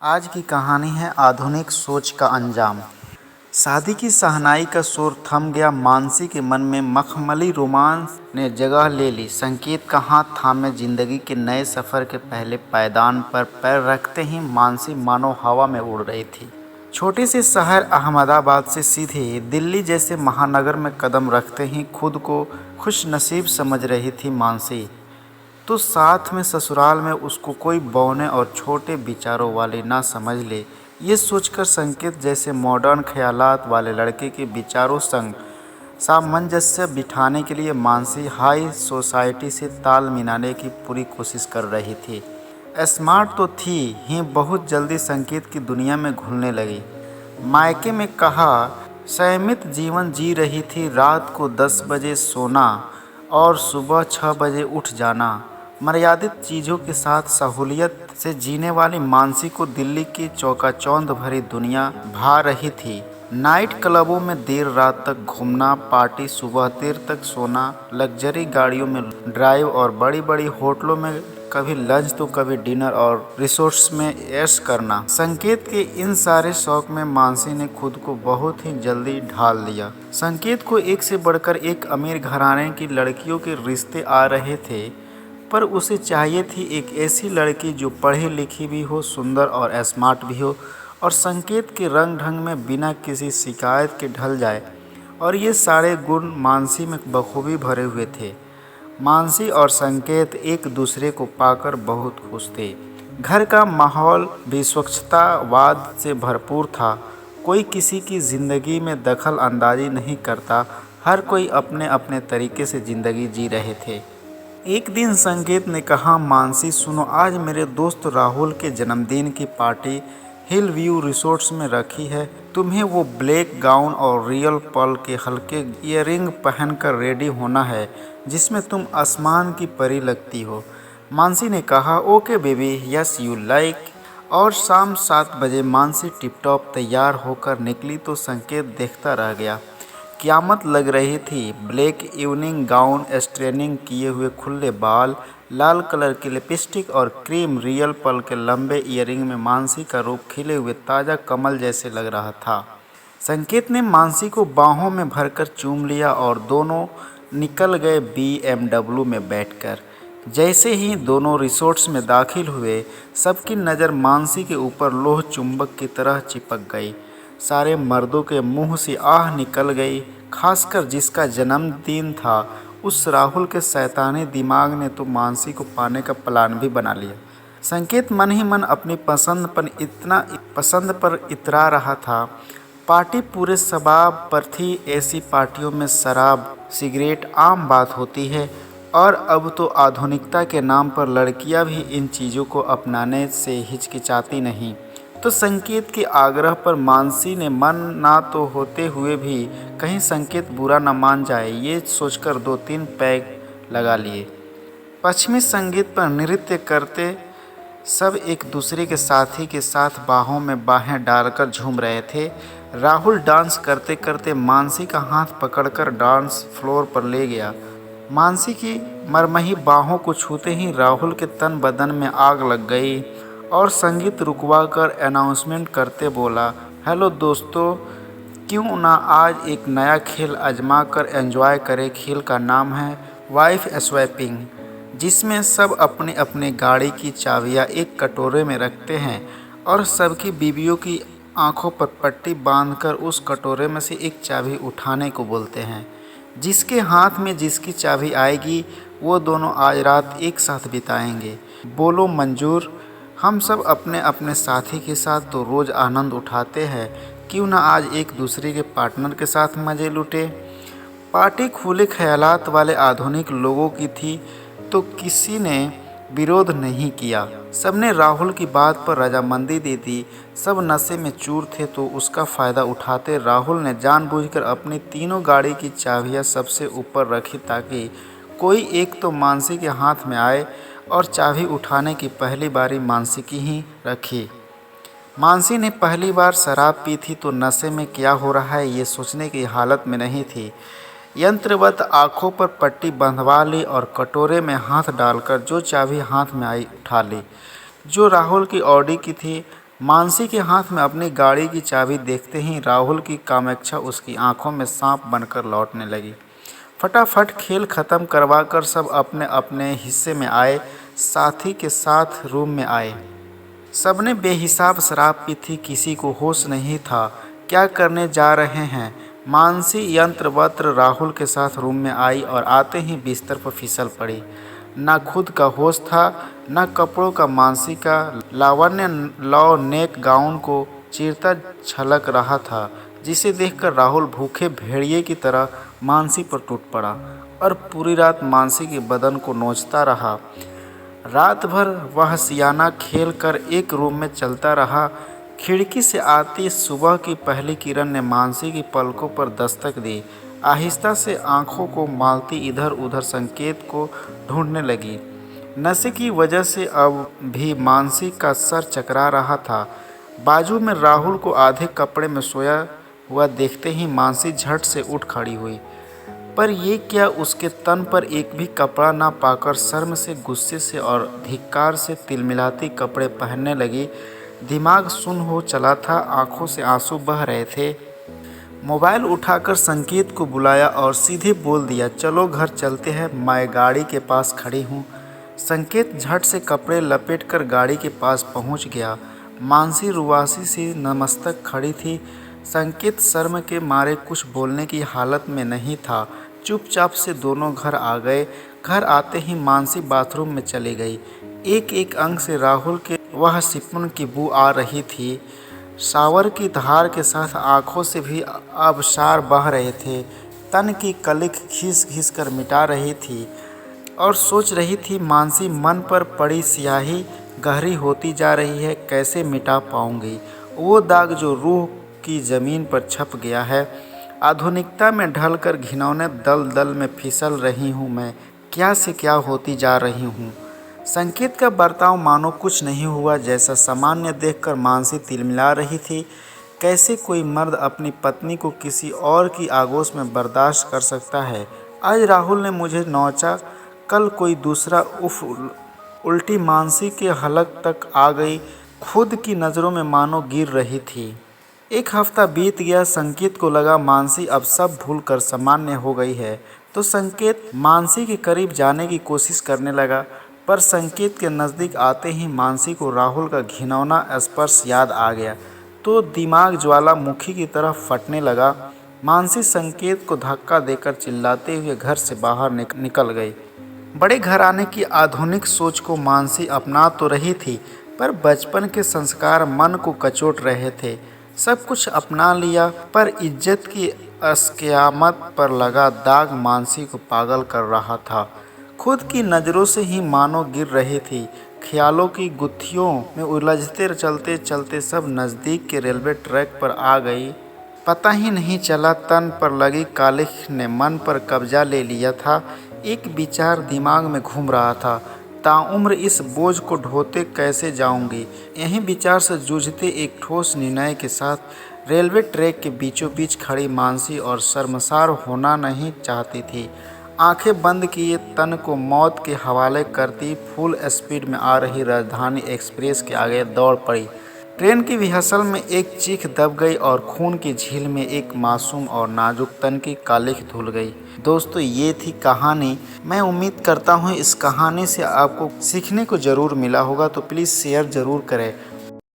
आज की कहानी है आधुनिक सोच का अंजाम। शादी की शहनाई का शोर थम गया। मानसी के मन में मखमली रोमांस ने जगह ले ली। संकेत का हाथ थामे जिंदगी के नए सफ़र के पहले पायदान पर पैर रखते ही मानसी मानो हवा में उड़ रही थी। छोटे से शहर अहमदाबाद से सीधे दिल्ली जैसे महानगर में कदम रखते ही खुद को खुशनसीब समझ रही थी मानसी। तो साथ में ससुराल में उसको कोई बौने और छोटे विचारों वाले ना समझ ले, ये सोचकर संकेत जैसे मॉडर्न ख्यालात वाले लड़के के विचारों संग सामंजस्य बिठाने के लिए मानसी हाई सोसाइटी से ताल मिलाने की पूरी कोशिश कर रही थी। स्मार्ट तो थी ही, बहुत जल्दी संकेत की दुनिया में घुलने लगी। मायके में कहा संयमित जीवन जी रही थी। रात को 10 बजे सोना और सुबह 6 बजे उठ जाना। मर्यादित चीज़ों के साथ सहूलियत से जीने वाली मानसी को दिल्ली की चौकाचौंध भरी दुनिया भा रही थी। नाइट क्लबों में देर रात तक घूमना, पार्टी, सुबह देर तक सोना, लग्जरी गाड़ियों में ड्राइव और बड़ी बड़ी होटलों में कभी लंच तो कभी डिनर और रिसोर्ट्स में ऐश करना। संकेत के इन सारे शौक में मानसी ने खुद को बहुत ही जल्दी ढाल लिया। संकेत को एक से बढ़कर एक अमीर घराने की लड़कियों के रिश्ते आ रहे थे, पर उसे चाहिए थी एक ऐसी लड़की जो पढ़ी लिखी भी हो, सुंदर और स्मार्ट भी हो और संकेत के रंग ढंग में बिना किसी शिकायत के ढल जाए। और ये सारे गुण मानसी में बखूबी भरे हुए थे। मानसी और संकेत एक दूसरे को पाकर बहुत खुश थे। घर का माहौल भी स्वच्छतावाद से भरपूर था। कोई किसी की ज़िंदगी में दखल अंदाजी नहीं करता। हर कोई अपने अपने तरीके से ज़िंदगी जी रहे थे। एक दिन संकेत ने कहा, मानसी सुनो, आज मेरे दोस्त राहुल के जन्मदिन की पार्टी हिल व्यू रिसोर्ट्स में रखी है। तुम्हें वो ब्लैक गाउन और रियल पर्ल के हल्के ईयरिंग पहनकर रेडी होना है जिसमें तुम आसमान की परी लगती हो। मानसी ने कहा, okay baby, yes you like. और शाम 7 बजे मानसी टिपटॉप तैयार होकर निकली तो संकेत देखता रह गया। क़यामत लग रही थी। ब्लैक इवनिंग गाउन, स्ट्रेनिंग किए हुए खुले बाल, लाल कलर की लिपस्टिक और क्रीम रियल पर्ल के लंबे ईयरिंग में मानसी का रूप खिले हुए ताज़ा कमल जैसे लग रहा था। संकेत ने मानसी को बाहों में भरकर चूम लिया और दोनों निकल गए BMW में बैठकर। जैसे ही दोनों रिसोर्ट्स में दाखिल हुए, सबकी नज़र मानसी के ऊपर लोह चुंबक की तरह चिपक गई। सारे मर्दों के मुंह से आह निकल गई, खासकर जिसका जन्मदिन था। उस राहुल के शैतानी दिमाग ने तो मानसी को पाने का प्लान भी बना लिया। संकेत मन ही मन अपनी पसंद पर इतरा रहा था। पार्टी पूरे शबाब पर थी। ऐसी पार्टियों में शराब, सिगरेट आम बात होती है और अब तो आधुनिकता के नाम पर लड़कियां भी इन चीज़ों को अपनाने से हिचकिचाती नहीं। तो संकेत के आग्रह पर मानसी ने मन ना तो होते हुए भी कहीं संकेत बुरा न मान जाए, ये सोचकर 2-3 पैग लगा लिए। पश्चिमी संगीत पर नृत्य करते सब एक दूसरे के साथी के साथ बाहों में बाहें डालकर झूम रहे थे। राहुल डांस करते करते मानसी का हाथ पकड़कर डांस फ्लोर पर ले गया। मानसी की मरमही बाहों को छूते ही राहुल के तन बदन में आग लग गई और संगीत रुकवा कर अनाउंसमेंट करते बोला, हेलो दोस्तों, क्यों ना आज एक नया खेल आजमा कर एंजॉय करें। खेल का नाम है वाइफ स्वैपिंग, जिसमें सब अपने अपने गाड़ी की चाबियां एक कटोरे में रखते हैं और सबकी बीवियों की आंखों पर पट्टी बांधकर उस कटोरे में से एक चाबी उठाने को बोलते हैं। जिसके हाथ में जिसकी चाबी आएगी वो दोनों आज रात एक साथ बिताएंगे। बोलो मंजूर। हम सब अपने अपने साथी के साथ तो रोज़ आनंद उठाते हैं, क्यों ना आज एक दूसरे के पार्टनर के साथ मज़े लूटे। पार्टी खुले ख्यालात वाले आधुनिक लोगों की थी तो किसी ने विरोध नहीं किया। सबने राहुल की बात पर रजामंदी दे दी। सब नशे में चूर थे तो उसका फ़ायदा उठाते राहुल ने जानबूझकर अपनी तीनों गाड़ी की चाबियां सबसे ऊपर रखी ताकि कोई एक तो मानसी के हाथ में आए और चाबी उठाने की पहली बारी मानसी की ही रखी। मानसी ने पहली बार शराब पी थी तो नशे में क्या हो रहा है ये सोचने की हालत में नहीं थी। यंत्रवत आंखों पर पट्टी बंधवा ली और कटोरे में हाथ डालकर जो चाबी हाथ में आई उठा ली। जो राहुल की ऑडी की थी मानसी के हाथ में अपनी गाड़ी की चाबी देखते ही राहुल की कामेक्षा उसकी आंखों में सांप बनकर लौटने लगी। फटाफट खेल खत्म करवाकर सब अपने अपने हिस्से में आए। साथी के साथ रूम में आए। सबने बेहिसाब शराब पी थी, किसी को होश नहीं था क्या करने जा रहे हैं। मानसी यंत्र वत्र राहुल के साथ रूम में आई और आते ही बिस्तर पर फिसल पड़ी। ना खुद का होश था न कपड़ों का। मानसी का लावण्य लौ नेक गाउन को चीरता छलक रहा था, जिसे देखकर राहुल भूखे भेड़िए की तरह मानसी पर टूट पड़ा और पूरी रात मानसी के बदन को नोचता रहा। रात भर वह सियाना खेल कर एक रूम में चलता रहा। खिड़की से आती सुबह की पहली किरण ने मानसी की पलकों पर दस्तक दी। आहिस्ता से आंखों को मालती इधर उधर संकेत को ढूंढने लगी। नशे की वजह से अब भी मानसी का सर चकरा रहा था। बाजू में राहुल को आधे कपड़े में सोया हुआ देखते ही मानसी झट से उठ खड़ी हुई। पर ये क्या, उसके तन पर एक भी कपड़ा ना पाकर शर्म से, गुस्से से और धिक्कार से तिलमिलाती कपड़े पहनने लगी। दिमाग सुन्न हो चला था, आंखों से आंसू बह रहे थे। मोबाइल उठाकर संकेत को बुलाया और सीधे बोल दिया, चलो घर चलते हैं, मैं गाड़ी के पास खड़ी हूँ। संकेत झट से कपड़े लपेटकर गाड़ी के पास पहुँच गया। मानसी रुआसी सी नतमस्तक खड़ी थी। संकेत शर्म के मारे कुछ बोलने की हालत में नहीं था। चुपचाप से दोनों घर आ गए। घर आते ही मानसी बाथरूम में चली गई। एक एक अंग से राहुल के वह सिपुन की बू आ रही थी। शावर की धार के साथ आंखों से भी आबशार बह रहे थे। तन की कलिक घिस घिस कर मिटा रही थी और सोच रही थी, मानसी मन पर पड़ी स्याही गहरी होती जा रही है, कैसे मिटा पाऊंगी वो दाग जो रूह की ज़मीन पर छप गया है। आधुनिकता में ढलकर घिनौने दल दल में फिसल रही हूँ मैं, क्या से क्या होती जा रही हूँ। संकेत का बर्ताव मानो कुछ नहीं हुआ जैसा सामान्य देखकर मानसी तिलमिला रही थी। कैसे कोई मर्द अपनी पत्नी को किसी और की आगोश में बर्दाश्त कर सकता है। आज राहुल ने मुझे नौचा, कल कोई दूसरा। उफ, उल्टी मानसी के हलक तक आ गई। खुद की नज़रों में मानो गिर रही थी। एक हफ्ता बीत गया। संकेत को लगा मानसी अब सब भूल कर सामान्य हो गई है, तो संकेत मानसी के करीब जाने की कोशिश करने लगा। पर संकेत के नज़दीक आते ही मानसी को राहुल का घिनौना स्पर्श याद आ गया तो दिमाग ज्वालामुखी की तरह फटने लगा। मानसी संकेत को धक्का देकर चिल्लाते हुए घर से बाहर निकल गई। बड़े घराने की आधुनिक सोच को मानसी अपना तो रही थी, पर बचपन के संस्कार मन को कचोट रहे थे। सब कुछ अपना लिया, पर इज्जत की अस्कियामत पर लगा दाग मानसी को पागल कर रहा था। खुद की नज़रों से ही मानो गिर रही थी। ख्यालों की गुत्थियों में उलझते चलते चलते सब नज़दीक के रेलवे ट्रैक पर आ गई। पता ही नहीं चला तन पर लगी कालिख ने मन पर कब्जा ले लिया था। एक विचार दिमाग में घूम रहा था, ताउम्र इस बोझ को ढोते कैसे जाऊंगी। यही विचार से जूझते एक ठोस निर्णय के साथ रेलवे ट्रैक के बीचों बीच खड़ी मानसी और शर्मसार होना नहीं चाहती थी। आंखें बंद किए तन को मौत के हवाले करती फुल स्पीड में आ रही राजधानी एक्सप्रेस के आगे दौड़ पड़ी। ट्रेन की व्हीसल में एक चीख दब गई और खून की झील में एक मासूम और नाजुक तन की कालिख धुल गई। दोस्तों, ये थी कहानी। मैं उम्मीद करता हूँ इस कहानी से आपको सीखने को ज़रूर मिला होगा, तो प्लीज़ शेयर ज़रूर करें